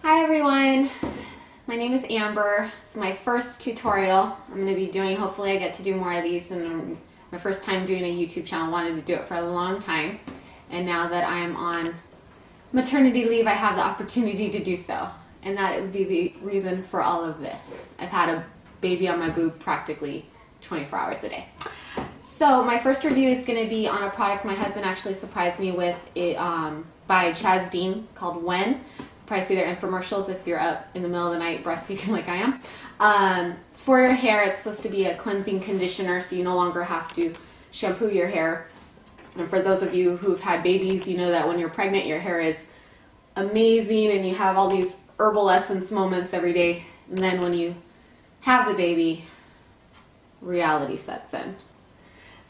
Hi everyone, my name is Amber. It's my first tutorial I'm going to be doing. Hopefully I get to do more of these, and my first time doing a YouTube channel. Wanted to do it for a long time, and now that I'm on maternity leave I have the opportunity to do so, and that would be the reason for all of this. I've had a baby on my boob practically 24 hours a day. So my first review is going to be on a product my husband actually surprised me with by Chaz Dean called When. Probably see their infomercials if you're up in the middle of the night breastfeeding like I am. It's for your hair. It's supposed to be a cleansing conditioner, so you no longer have to shampoo your hair. And for those of you who've had babies, you know that when you're pregnant, your hair is amazing and you have all these herbal essence moments every day. And then when you have the baby, reality sets in.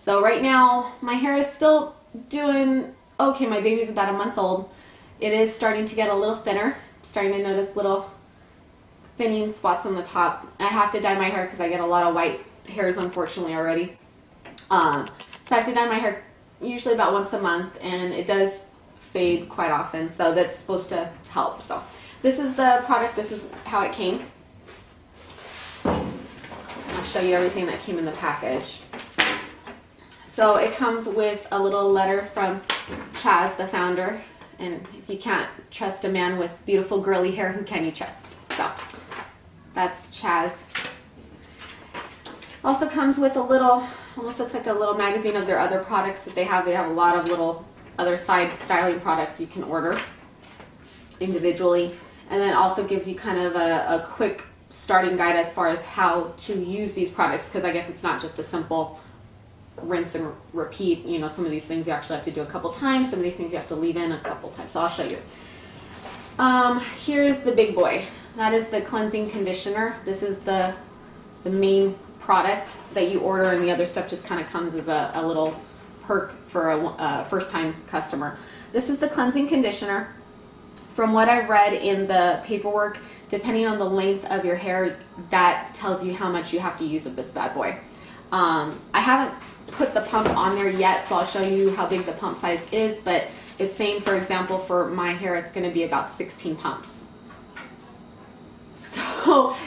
So right now, my hair is still doing okay. My baby's about a month old. It is starting to get a little thinner. Starting to notice little thinning spots on the top. I have to dye my hair because I get a lot of white hairs, unfortunately, already. So I have to dye my hair usually about once a month, and it does fade quite often, so that's supposed to help. So this is the product. This is how it came. I'll show you everything that came in the package. So it comes with a little letter from Chaz, the founder. And if you can't trust a man with beautiful girly hair, who can you trust? So that's Chaz. Also comes with a little, almost looks like a little magazine of their other products that they have. They have a lot of little other side styling products you can order individually. And then also gives you kind of a quick starting guide as far as how to use these products, because I guess it's not just a simple rinse and repeat. You know, some of these things you actually have to do a couple times. Some of these things you have to leave in a couple times. So I'll show you. Here's the big boy. That is the cleansing conditioner. This is the main product that you order, and the other stuff just kind of comes as a little perk for a first-time customer. This is the cleansing conditioner. From what I've read in the paperwork, depending on the length of your hair, that tells you how much you have to use of this bad boy. I haven't put the pump on there yet, so I'll show you how big the pump size is, but it's saying, for example, for my hair it's going to be about 16 pumps. So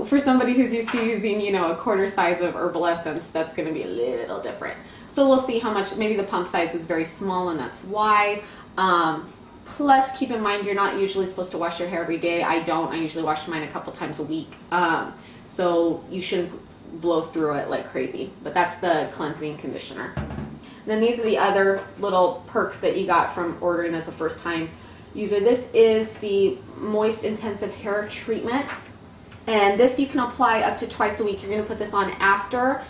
for somebody who's used to using, you know, a quarter size of herbal essence, that's going to be a little different. So we'll see how much. Maybe the pump size is very small and that's why. Plus, keep in mind, you're not usually supposed to wash your hair every day. I don't. I usually wash mine a couple times a week. So you shouldn't blow through it like crazy. But that's the cleansing conditioner. And then these are the other little perks that you got from ordering as a first time user. This is the Moist Intensive Hair Treatment. And this you can apply up to twice a week. You're going to put this on after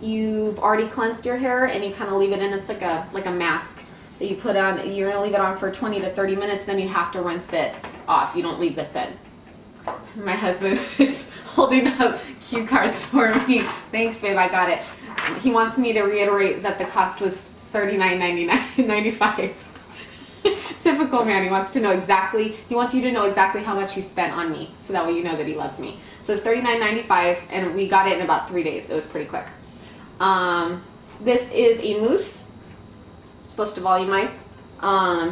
you've already cleansed your hair, and you kind of leave it in. It's like a mask that you put on. You're going to leave it on for 20 to 30 minutes, then you have to rinse it off. You don't leave this in. My husband is holding up cue cards for me. Thanks, babe, I got it. He wants me to reiterate that the cost was $39.95. Typical man. He wants to know exactly, he wants you to know exactly how much he spent on me, so that way you know that he loves me. So it's $39.95, and we got it in about 3 days. It was pretty quick. This is a mousse, supposed to volumize.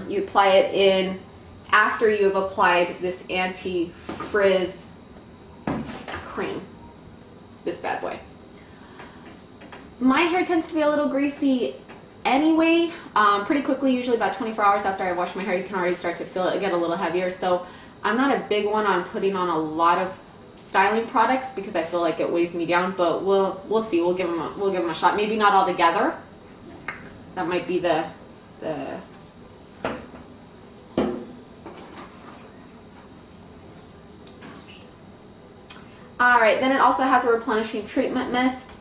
You apply it in after you have applied this Anti-Frizz cream, this bad boy. My hair tends to be a little greasy anyway, pretty quickly, usually about 24 hours after I wash my hair. You can already start to feel it get a little heavier. So I'm not a big one on putting on a lot of styling products because I feel like it weighs me down, but we'll see. We'll give them a shot. Maybe not all together. That might be the Alright, then it also has a replenishing treatment mist.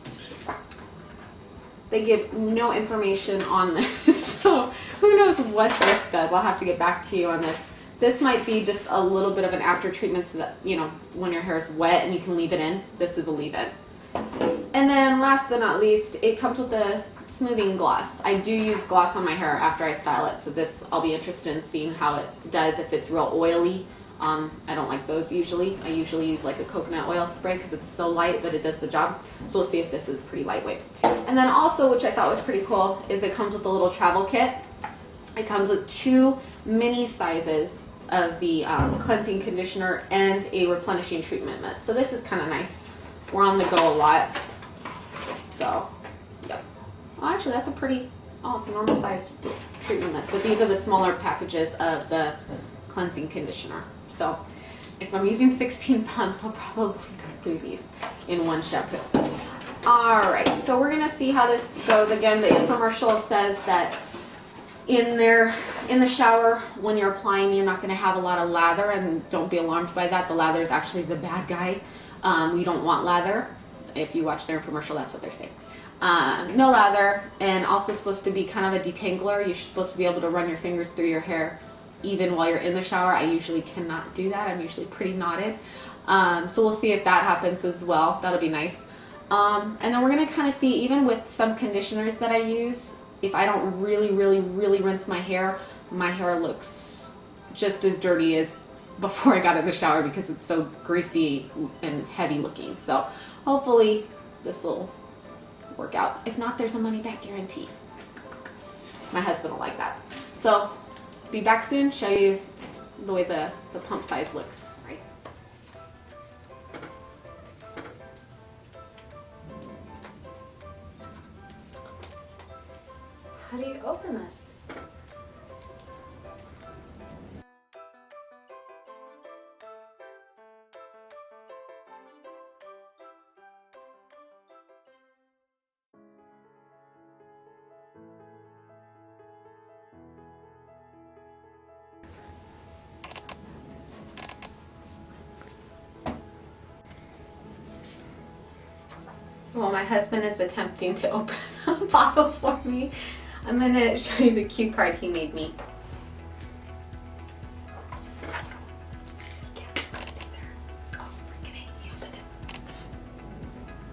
They give no information on this, so who knows what this does. I'll have to get back to you on this. This might be just a little bit of an after treatment so that, you know, when your hair is wet and you can leave it in, this is a leave-in. And then last but not least, it comes with a smoothing gloss. I do use gloss on my hair after I style it, so this I'll be interested in seeing how it does. If it's real oily, I don't like those usually. I usually use like a coconut oil spray because it's so light that it does the job. So we'll see if this is pretty lightweight. And then also, which I thought was pretty cool, is it comes with a little travel kit. It comes with 2 mini sizes of the cleansing conditioner and a replenishing treatment mist. So this is kind of nice. We're on the go a lot. So, yep. Oh, actually, that's a pretty, oh, it's a normal sized treatment mist. But these are the smaller packages of the cleansing conditioner. So if I'm using 16 pumps, I'll probably go through these in one shampoo. All right, so we're gonna see how this goes. Again, the infomercial says that in the shower, when you're applying, you're not gonna have a lot of lather, and don't be alarmed by that. The lather is actually the bad guy. We don't want lather. If you watch their infomercial, that's what they're saying. No lather, and also supposed to be kind of a detangler. You're supposed to be able to run your fingers through your hair even while you're in the shower. I usually cannot do that. I'm usually pretty knotted. So we'll see if that happens as well. That'll be nice. And then we're gonna kind of see, even with some conditioners that I use, if I don't really rinse my hair looks just as dirty as before I got in the shower because it's so greasy and heavy looking. So hopefully this will work out. If not, there's a money back guarantee. My husband will like that. So be back soon, show you the way the pump size looks. Right. How do you open this? Well, my husband is attempting to open a bottle for me. I'm going to show you the cue card he made me.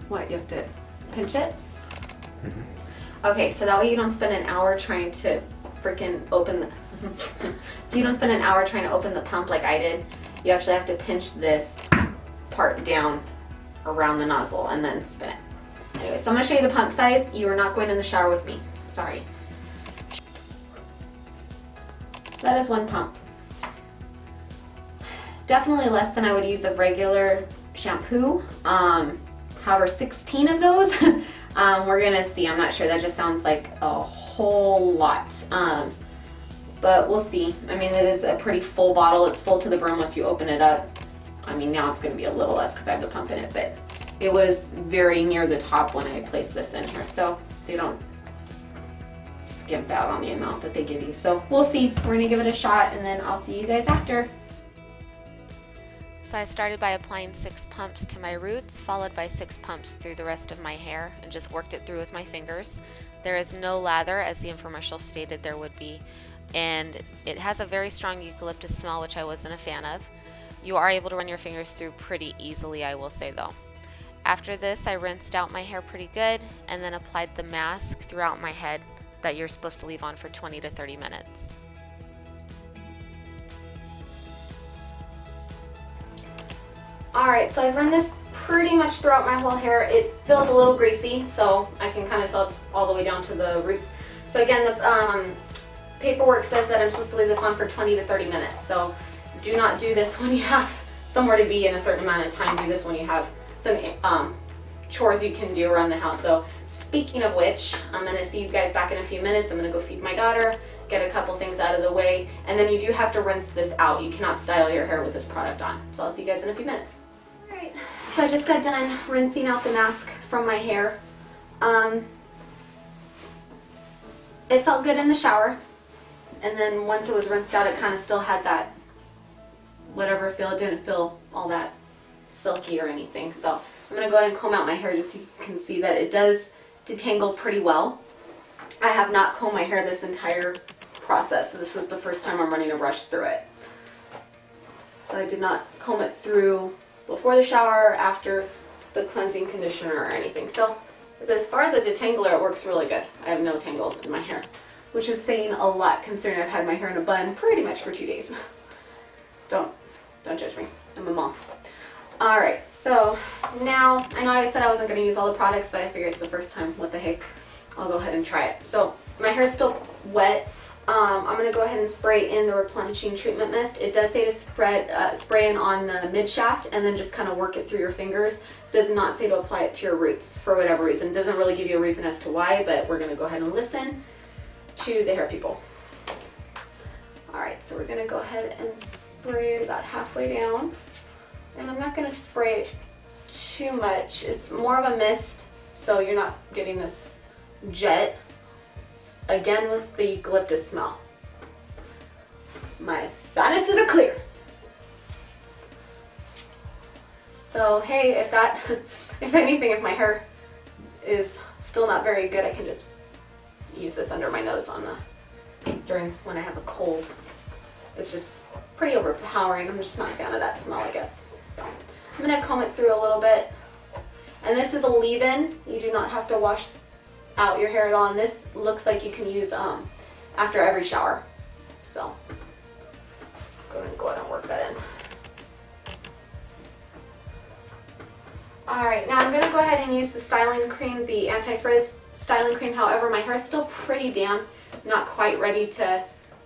What, you have to pinch it? Mm-hmm. Okay, so that way you don't spend an hour trying to freaking open the so you don't spend an hour trying to open the pump like I did. You actually have to pinch this part down around the nozzle and then spin it. Anyway, so I'm going to show you the pump size. You are not going in the shower with me. Sorry. So that is one pump. Definitely less than I would use of regular shampoo. However, 16 of those, we're going to see. I'm not sure. That just sounds like a whole lot. But we'll see. I mean, it is a pretty full bottle. It's full to the brim once you open it up. I mean, now it's going to be a little less because I have the pump in it, but it was very near the top when I placed this in here, so they don't skimp out on the amount that they give you. So we'll see. We're going to give it a shot, and then I'll see you guys after. So I started by applying 6 pumps to my roots, followed by 6 pumps through the rest of my hair, and just worked it through with my fingers. There is no lather, as the infomercial stated there would be, and it has a very strong eucalyptus smell, which I wasn't a fan of. You are able to run your fingers through pretty easily, I will say though. After this, I rinsed out my hair pretty good and then applied the mask throughout my head that you're supposed to leave on for 20 to 30 minutes. Alright, so I've run this pretty much throughout my whole hair. It feels a little greasy, so I can kind of tell it's all the way down to the roots. So again, the paperwork says that I'm supposed to leave this on for 20 to 30 minutes. So do not do this when you have somewhere to be in a certain amount of time. Do this when you have some chores you can do around the house. So speaking of which, I'm going to see you guys back in a few minutes. I'm going to go feed my daughter, get a couple things out of the way, and then you do have to rinse this out. You cannot style your hair with this product on. So I'll see you guys in a few minutes. Alright, so I just got done rinsing out the mask from my hair. It felt good in the shower, and then once it was rinsed out, it kind of still had that whatever feel. It didn't feel all that silky or anything. So I'm going to go ahead and comb out my hair just so you can see that it does detangle pretty well. I have not combed my hair this entire process, so this is the first time I'm running a brush through it. So I did not comb it through before the shower or after the cleansing conditioner or anything. So as far as a detangler, it works really good. I have no tangles in my hair, which is saying a lot considering I've had my hair in a bun pretty much for 2 days. Don't judge me. I'm a mom. Alright, so now, I know I said I wasn't going to use all the products, but I figured it's the first time. What the heck? I'll go ahead and try it. So my hair is still wet, I'm going to go ahead and spray in the Replenishing Treatment Mist. It does say to spray in on the mid shaft and then just kind of work it through your fingers. It does not say to apply it to your roots for whatever reason. It doesn't really give you a reason as to why, but we're going to go ahead and listen to the hair people. Alright, so we're going to go ahead and spray it about halfway down. And I'm not going to spray it too much. It's more of a mist, so you're not getting this jet. Again with the eucalyptus smell. My sinuses are clear. So hey, if anything, if my hair is still not very good, I can just use this under my nose during when I have a cold. It's just pretty overpowering. I'm just not a fan of that smell, I guess. So I'm gonna comb it through a little bit. And this is a leave-in. You do not have to wash out your hair at all, and this looks like you can use after every shower. So go ahead and work that in. Alright, now I'm going to go ahead and use the styling cream, the Anti-Frizz styling cream. However, my hair is still pretty damp, not quite ready to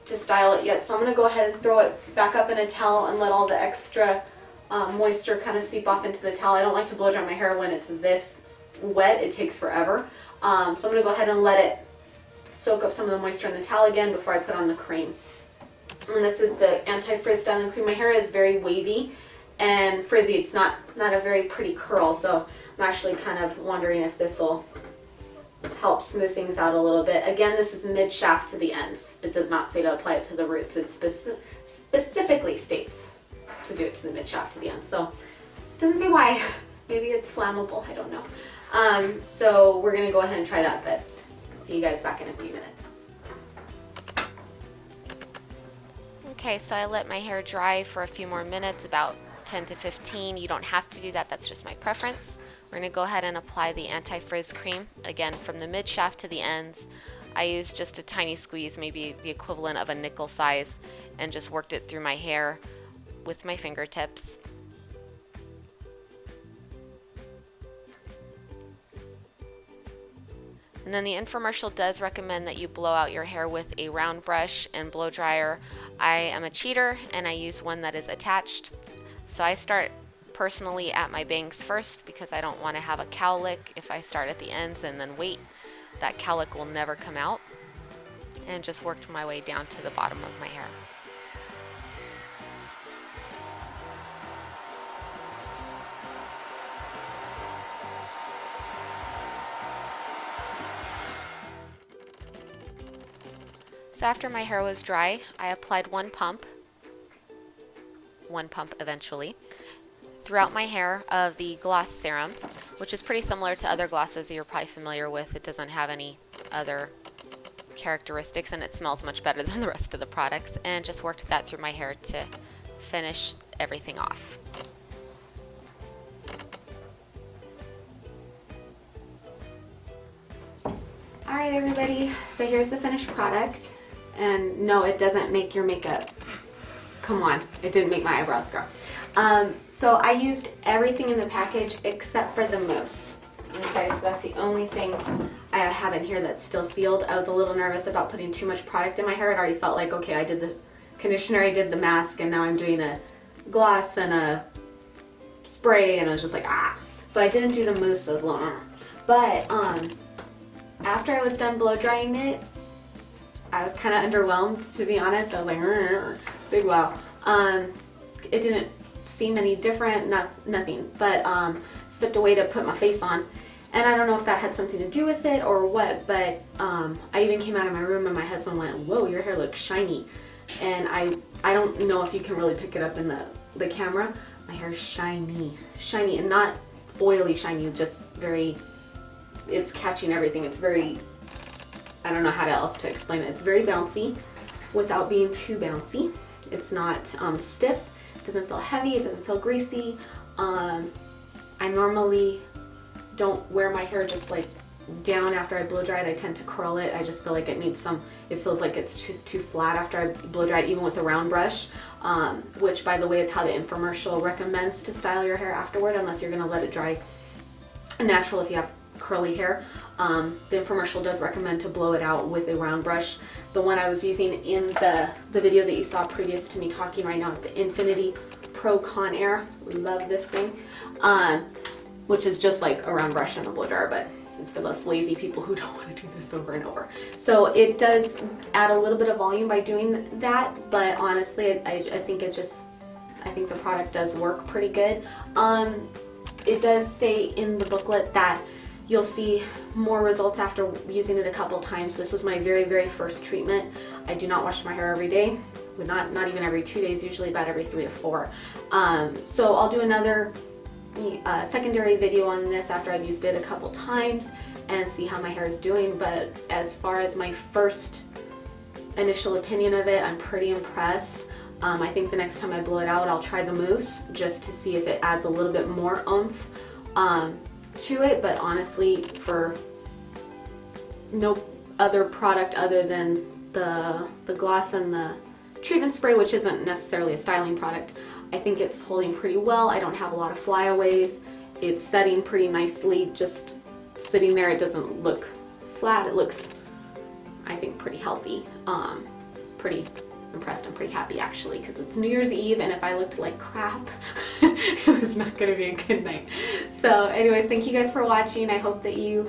style it yet, so I'm going to go ahead and throw it back up in a towel and let all the extra moisture kind of seep off into the towel. I don't like to blow dry my hair when it's this wet. It takes forever. So I'm going to go ahead and let it soak up some of the moisture in the towel again before I put on the cream. And this is the Anti-Frizz styling cream. My hair is very wavy and frizzy. It's not a very pretty curl, so I'm actually kind of wondering if this will help smooth things out a little bit. Again, this is mid shaft to the ends. It does not say to apply it to the roots. It specifically states to do it to the mid shaft to the ends. So it doesn't say why. Maybe it's flammable. I don't know. So we're going to go ahead and try that, but see you guys back in a few minutes. Okay, so I let my hair dry for a few more minutes, about 10 to 15. You don't have to do that, that's just my preference. We're going to go ahead and apply the Anti-Frizz cream, again from the mid shaft to the ends. I used just a tiny squeeze, maybe the equivalent of a nickel size, and just worked it through my hair with my fingertips. And then the infomercial does recommend that you blow out your hair with a round brush and blow dryer. I am a cheater and I use one that is attached. So I start personally at my bangs first because I don't want to have a cowlick. If I start at the ends and then wait, that cowlick will never come out. And just worked my way down to the bottom of my hair. So after my hair was dry, I applied one pump eventually, throughout my hair of the gloss serum, which is pretty similar to other glosses that you're probably familiar with. It doesn't have any other characteristics and it smells much better than the rest of the products, and just worked that through my hair to finish everything off. Alright everybody, so here's the finished product. And no, it doesn't make your makeup. Come on, it didn't make my eyebrows grow. So I used everything in the package except for the mousse. Okay, so that's the only thing I have in here that's still sealed. I was a little nervous about putting too much product in my hair. It already felt like, okay, I did the conditioner, I did the mask, and now I'm doing a gloss and a spray, and I was just like, ah. So I didn't do the mousse, so it was a little, but after I was done blow drying it, I was kind of underwhelmed, to be honest. I was like, big wow. It didn't seem any different, nothing, but stepped away to put my face on. And I don't know if that had something to do with it or what, but I even came out of my room and my husband went, whoa, your hair looks shiny. And I don't know if you can really pick it up in the camera. My hair is shiny, and not oily shiny, just very, it's catching everything. It's very, I don't know how else to explain it. It's very bouncy without being too bouncy. It's not stiff, it doesn't feel heavy, it doesn't feel greasy. I normally don't wear my hair just like down after I blow dry it. I tend to curl it. I just feel like it needs it feels like it's just too flat after I blow dry it, even with a round brush, which by the way is how the infomercial recommends to style your hair afterward, unless you're gonna let it dry natural if you have curly hair. The infomercial does recommend to blow it out with a round brush. The one I was using in the video that you saw previous to me talking right now is the Infinity Pro Con Air. Love this thing, which is just like a round brush and a blow dryer, but it's for those lazy people who don't want to do this over and over. So it does add a little bit of volume by doing that, but honestly, I think the product does work pretty good. It does say in the booklet that you'll see more results after using it a couple times. This was my very, very first treatment. I do not wash my hair every day, not even every 2 days, usually about every 3 to 4. So I'll do another secondary video on this after I've used it a couple times and see how my hair is doing. But as far as my first initial opinion of it, I'm pretty impressed. I think the next time I blow it out, I'll try the mousse just to see if it adds a little bit more oomph to it. But honestly, for no other product other than the gloss and the treatment spray, which isn't necessarily a styling product, I think it's holding pretty well. I don't have a lot of flyaways. It's setting pretty nicely, just sitting there. It doesn't look flat. It looks, I think, pretty healthy. Pretty impressed and pretty happy actually, because it's New Year's Eve, and if I looked like crap, it was not going to be a good night. So anyways, thank you guys for watching. I hope that you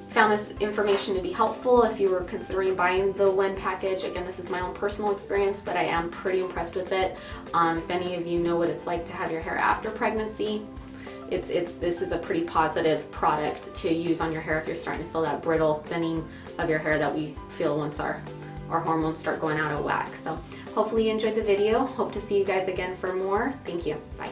found this information to be helpful if you were considering buying the When package. Again, this is my own personal experience, but I am pretty impressed with it. If any of you know what it's like to have your hair after pregnancy, this is a pretty positive product to use on your hair if you're starting to feel that brittle thinning of your hair that we feel once our hormones start going out of whack. So hopefully you enjoyed the video. Hope to see you guys again for more. Thank you. Bye.